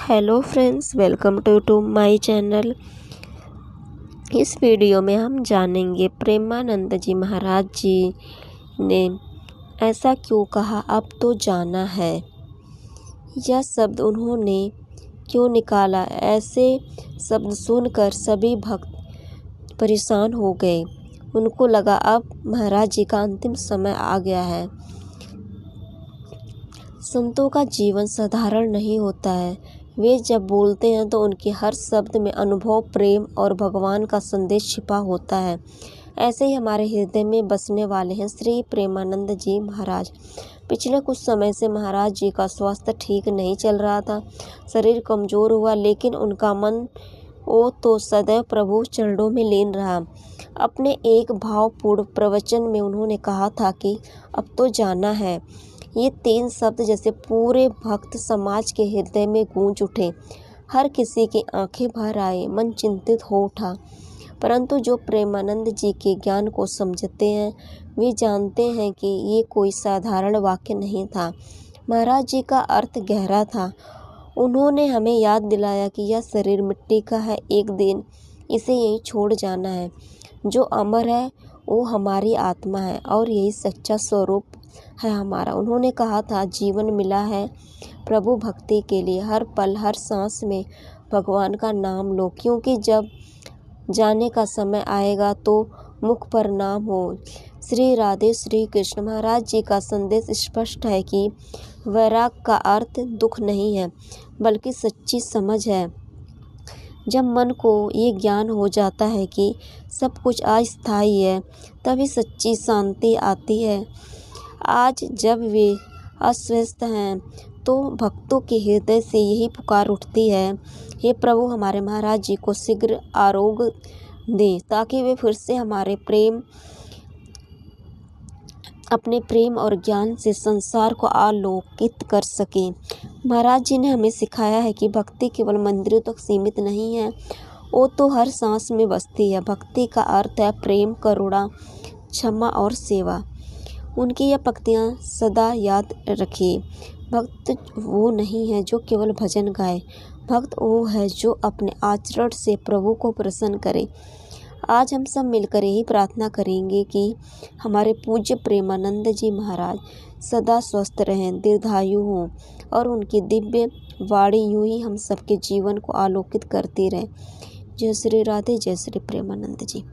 Hello friends, welcome to my channel. इस video में हम जानेंगे प्रेमानंद जी महाराज जी ने ऐसा क्यों कहा, अब तो जाना है। यह शब्द उन्होंने क्यों निकाला, ऐसे शब्द सुनकर सभी भक्त परेशान हो गए। उनको लगा अब महाराज जी का अंतिम समय आ गया है। संतों का जीवन साधारण नहीं होता है। वे जब बोलते हैं तो उनके हर शब्द में अनुभव, प्रेम और भगवान का संदेश छिपा होता है। ऐसे ही हमारे हृदय में बसने वाले हैं श्री प्रेमानंद जी महाराज। पिछले कुछ समय से महाराज जी का स्वास्थ्य ठीक नहीं चल रहा था। शरीर कमजोर हुआ, लेकिन उनका मन वो तो सदैव प्रभु चरणों में लीन रहा। अपने एक भावपूर्ण प्रवचन में उन्होंने कहा था कि अब तो जाना है। ये 3 शब्द जैसे पूरे भक्त समाज के हृदय में गूंज उठे। हर किसी की आंखें भर आए, मन चिंतित हो उठा। परंतु जो प्रेमानंद जी के ज्ञान को समझते हैं, वे जानते हैं कि ये कोई साधारण वाक्य नहीं था। महाराज जी का अर्थ गहरा था। उन्होंने हमें याद दिलाया कि यह शरीर मिट्टी का है, एक दिन इसे यहीं छोड़ जाना है। जो अमर है वो हमारी आत्मा है और यही सच्चा स्वरूप है हमारा। उन्होंने कहा था, जीवन मिला है प्रभु भक्ति के लिए। हर पल, हर सांस में भगवान का नाम लो, क्योंकि जब जाने का समय आएगा तो मुख पर नाम हो, श्री राधे श्री कृष्ण। महाराज जी का संदेश स्पष्ट है कि वैराग का अर्थ दुख नहीं है, बल्कि सच्ची समझ है। जब मन को ये ज्ञान हो जाता है कि सब कुछ अस्थायी है, तभी सच्ची शांति आती है। आज जब वे अस्वस्थ हैं तो भक्तों के हृदय से यही पुकार उठती है, हे प्रभु, हमारे महाराज जी को शीघ्र आरोग्य दें, ताकि वे फिर से अपने प्रेम और ज्ञान से संसार को आलोकित कर सकें। महाराज जी ने हमें सिखाया है कि भक्ति केवल मंदिरों तक सीमित नहीं है, वो तो हर सांस में बसती है। भक्ति का अर्थ है प्रेम, करुणा, क्षमा और सेवा। उनकी यह पंक्तियाँ सदा याद रखिए। भक्त वो नहीं है जो केवल भजन गाए, भक्त वो है जो अपने आचरण से प्रभु को प्रसन्न करे। आज हम सब मिलकर यही प्रार्थना करेंगे कि हमारे पूज्य प्रेमानंद जी महाराज सदा स्वस्थ रहें, दीर्घायु हों और उनकी दिव्य वाणी यूं ही हम सबके जीवन को आलोकित करती रहे। जय श्री राधे, जय श्री प्रेमानंद जी।